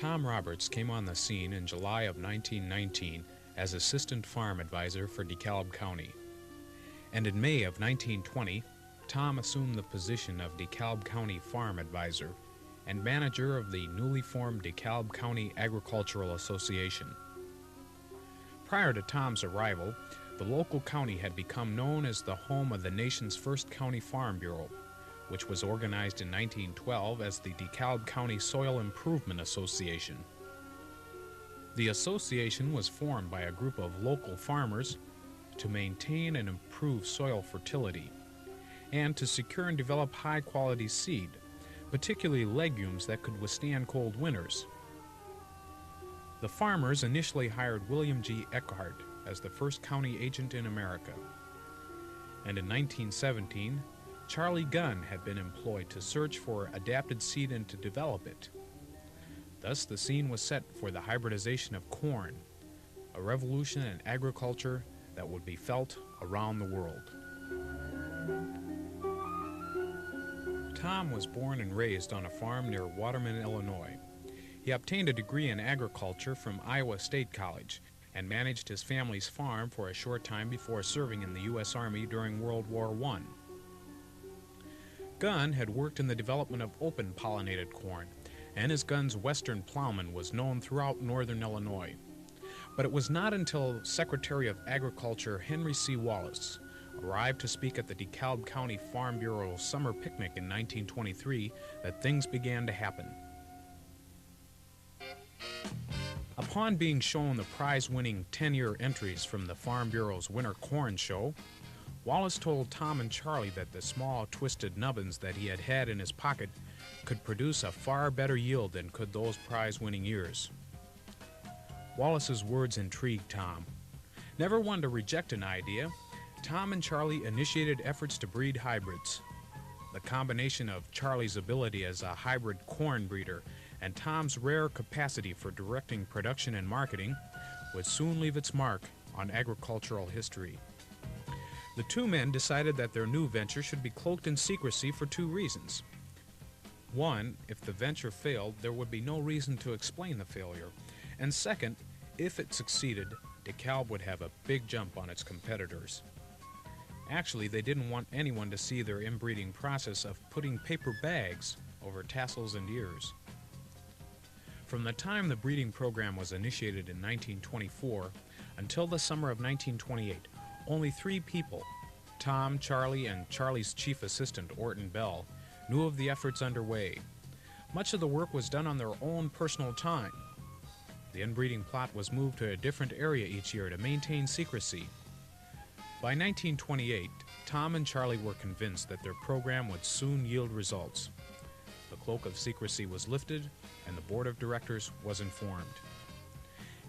Tom Roberts came on the scene in July of 1919 as Assistant Farm Advisor for DeKalb County. And in May of 1920, Tom assumed the position of DeKalb County Farm Advisor and manager of the newly formed DeKalb County Agricultural Association. Prior to Tom's arrival, the local county had become known as the home of the nation's first county farm bureau, which was organized in 1912 as the DeKalb County Soil Improvement Association. The association was formed by a group of local farmers to maintain and improve soil fertility and to secure and develop high-quality seed, particularly legumes that could withstand cold winters. The farmers initially hired William G. Eckhart as the first county agent in America. And in 1917, Charlie Gunn had been employed to search for adapted seed and to develop it. Thus, the scene was set for the hybridization of corn, a revolution in agriculture that would be felt around the world. Tom was born and raised on a farm near Waterman, Illinois. He obtained a degree in agriculture from Iowa State College and managed his family's farm for a short time before serving in the U.S. Army during World War I. Gunn had worked in the development of open-pollinated corn, and as Gunn's Western Plowman was known throughout northern Illinois. But it was not until Secretary of Agriculture Henry C. Wallace arrived to speak at the DeKalb County Farm Bureau summer picnic in 1923 that things began to happen. Upon being shown the prize-winning 10-year entries from the Farm Bureau's Winter Corn Show, Wallace told Tom and Charlie that the small, twisted nubbins that he had had in his pocket could produce a far better yield than could those prize-winning years. Wallace's words intrigued Tom. Never one to reject an idea, Tom and Charlie initiated efforts to breed hybrids. The combination of Charlie's ability as a hybrid corn breeder and Tom's rare capacity for directing production and marketing would soon leave its mark on agricultural history. The two men decided that their new venture should be cloaked in secrecy for two reasons. One, if the venture failed, there would be no reason to explain the failure. And second, if it succeeded, DeKalb would have a big jump on its competitors. Actually, they didn't want anyone to see their inbreeding process of putting paper bags over tassels and ears. From the time the breeding program was initiated in 1924 until the summer of 1928, only 3 people, Tom, Charlie, and Charlie's chief assistant, Orton Bell, knew of the efforts underway. Much of the work was done on their own personal time. The inbreeding plot was moved to a different area each year to maintain secrecy. By 1928, Tom and Charlie were convinced that their program would soon yield results. The cloak of secrecy was lifted, and the board of directors was informed.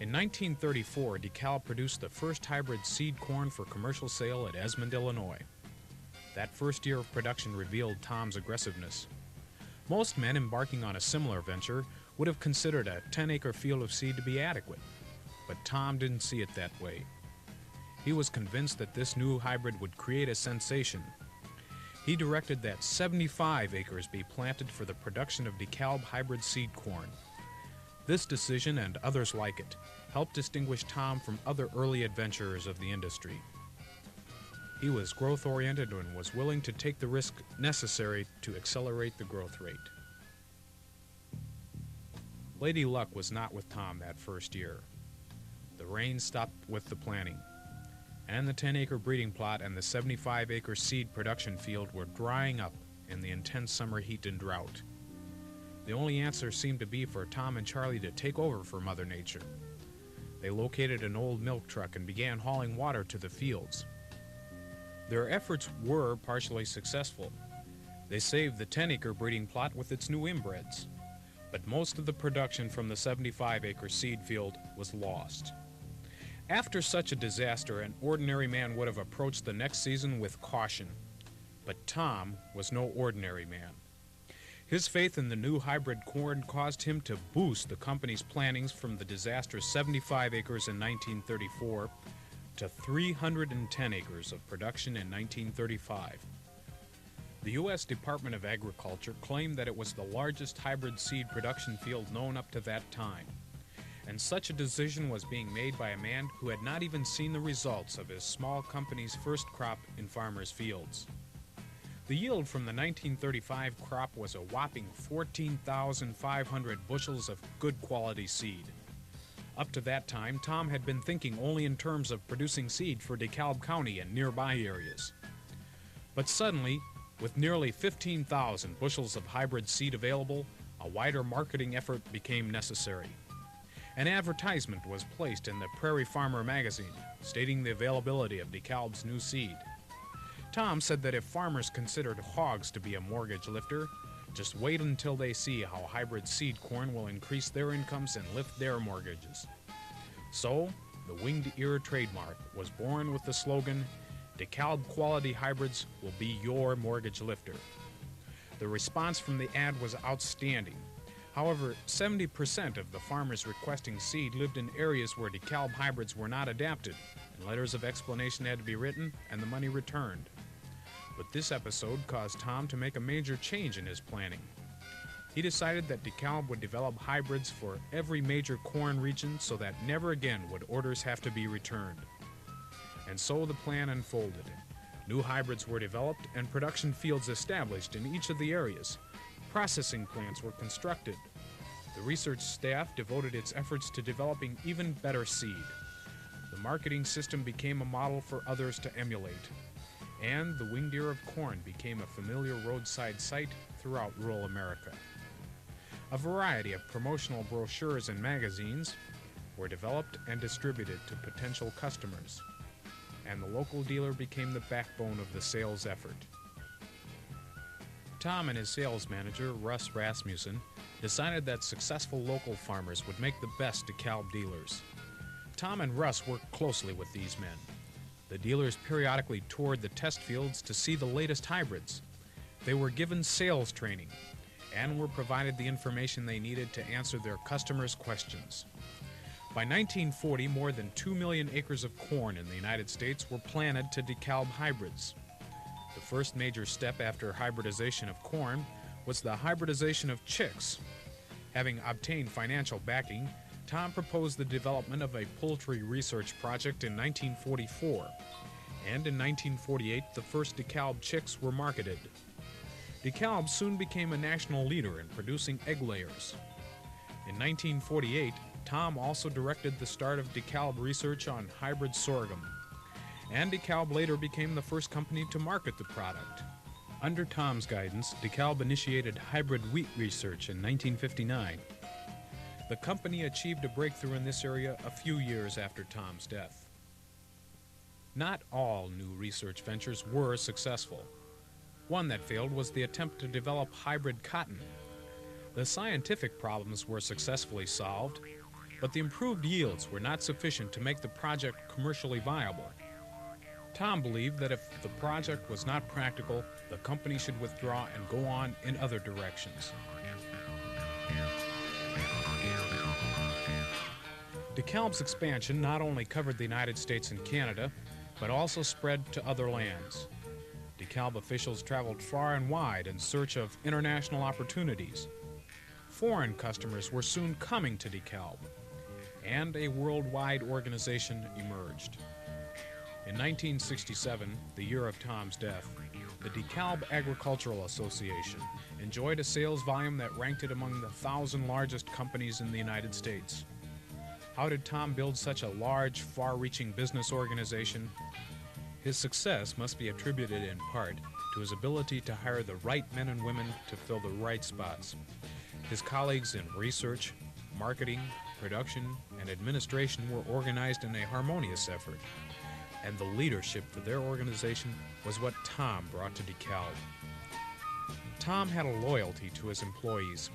In 1934, DeKalb produced the first hybrid seed corn for commercial sale at Esmond, Illinois. That first year of production revealed Tom's aggressiveness. Most men embarking on a similar venture would have considered a 10-acre field of seed to be adequate, but Tom didn't see it that way. He was convinced that this new hybrid would create a sensation. He directed that 75 acres be planted for the production of DeKalb hybrid seed corn. This decision, and others like it, helped distinguish Tom from other early adventurers of the industry. He was growth-oriented and was willing to take the risk necessary to accelerate the growth rate. Lady Luck was not with Tom that first year. The rain stopped with the planting, and the 10-acre breeding plot and the 75-acre seed production field were drying up in the intense summer heat and drought. The only answer seemed to be for Tom and Charlie to take over for Mother Nature. They located an old milk truck and began hauling water to the fields. Their efforts were partially successful. They saved the 10-acre breeding plot with its new inbreds, but most of the production from the 75-acre seed field was lost. After such a disaster, an ordinary man would have approached the next season with caution, but Tom was no ordinary man. His faith in the new hybrid corn caused him to boost the company's plantings from the disastrous 75 acres in 1934 to 310 acres of production in 1935. The The U.S. Department of Agriculture claimed that it was the largest hybrid seed production field known up to that time, and such a decision was being made by a man who had not even seen the results of his small company's first crop in farmers' fields. The yield from the 1935 crop was a whopping 14,500 bushels of good quality seed. Up to that time, Tom had been thinking only in terms of producing seed for DeKalb County and nearby areas. But suddenly, with nearly 15,000 bushels of hybrid seed available, a wider marketing effort became necessary. An advertisement was placed in the Prairie Farmer magazine, stating the availability of DeKalb's new seed. Tom said that if farmers considered hogs to be a mortgage lifter, just wait until they see how hybrid seed corn will increase their incomes and lift their mortgages. So, the winged ear trademark was born with the slogan, DeKalb quality hybrids will be your mortgage lifter. The response from the ad was outstanding. However, 70% of the farmers requesting seed lived in areas where DeKalb hybrids were not adapted, and letters of explanation had to be written and the money returned. But this episode caused Tom to make a major change in his planning. He decided that DeKalb would develop hybrids for every major corn region so that never again would orders have to be returned. And so the plan unfolded. New hybrids were developed and production fields established in each of the areas. Processing plants were constructed. The research staff devoted its efforts to developing even better seed. The marketing system became a model for others to emulate. And the winged ear of corn became a familiar roadside sight throughout rural America. A variety of promotional brochures and magazines were developed and distributed to potential customers, and the local dealer became the backbone of the sales effort. Tom and his sales manager, Russ Rasmussen, decided that successful local farmers would make the best DeKalb dealers. Tom and Russ worked closely with these men. The dealers periodically toured the test fields to see the latest hybrids. They were given sales training and were provided the information they needed to answer their customers' questions. By 1940, more than 2 million acres of corn in the United States were planted to DeKalb hybrids. The first major step after hybridization of corn was the hybridization of chicks. Having obtained financial backing, Tom proposed the development of a poultry research project in 1944, and in 1948 the first DeKalb chicks were marketed. DeKalb soon became a national leader in producing egg layers. In 1948, Tom also directed the start of DeKalb research on hybrid sorghum, and DeKalb later became the first company to market the product. Under Tom's guidance, DeKalb initiated hybrid wheat research in 1959. The company achieved a breakthrough in this area a few years after Tom's death. Not all new research ventures were successful. One that failed was the attempt to develop hybrid cotton. The scientific problems were successfully solved, but the improved yields were not sufficient to make the project commercially viable. Tom believed that if the project was not practical, the company should withdraw and go on in other directions. DeKalb's expansion not only covered the United States and Canada, but also spread to other lands. DeKalb officials traveled far and wide in search of international opportunities. Foreign customers were soon coming to DeKalb, and a worldwide organization emerged. In 1967, the year of Tom's death, the DeKalb Agricultural Association enjoyed a sales volume that ranked it among the 1,000 largest companies in the United States. How did Tom build such a large, far-reaching business organization? His success must be attributed in part to his ability to hire the right men and women to fill the right spots. His colleagues in research, marketing, production, and administration were organized in a harmonious effort, and the leadership for their organization was what Tom brought to DeKalb. Tom had a loyalty to his employees.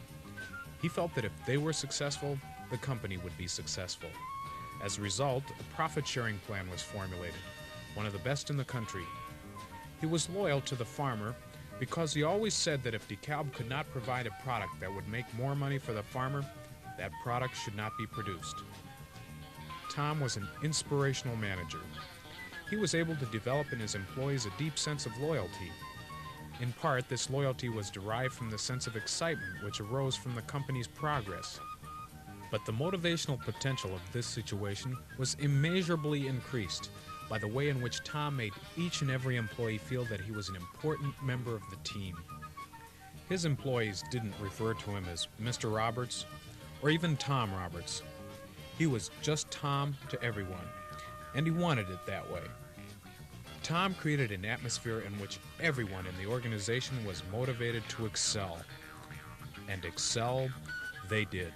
He felt that if they were successful, the company would be successful. As a result, a profit-sharing plan was formulated, one of the best in the country. He was loyal to the farmer because he always said that if DeKalb could not provide a product that would make more money for the farmer, that product should not be produced. Tom was an inspirational manager. He was able to develop in his employees a deep sense of loyalty. In part, this loyalty was derived from the sense of excitement which arose from the company's progress. But the motivational potential of this situation was immeasurably increased by the way in which Tom made each and every employee feel that he was an important member of the team. His employees didn't refer to him as Mr. Roberts or even Tom Roberts. He was just Tom to everyone, and he wanted it that way. Tom created an atmosphere in which everyone in the organization was motivated to excel, and excel they did.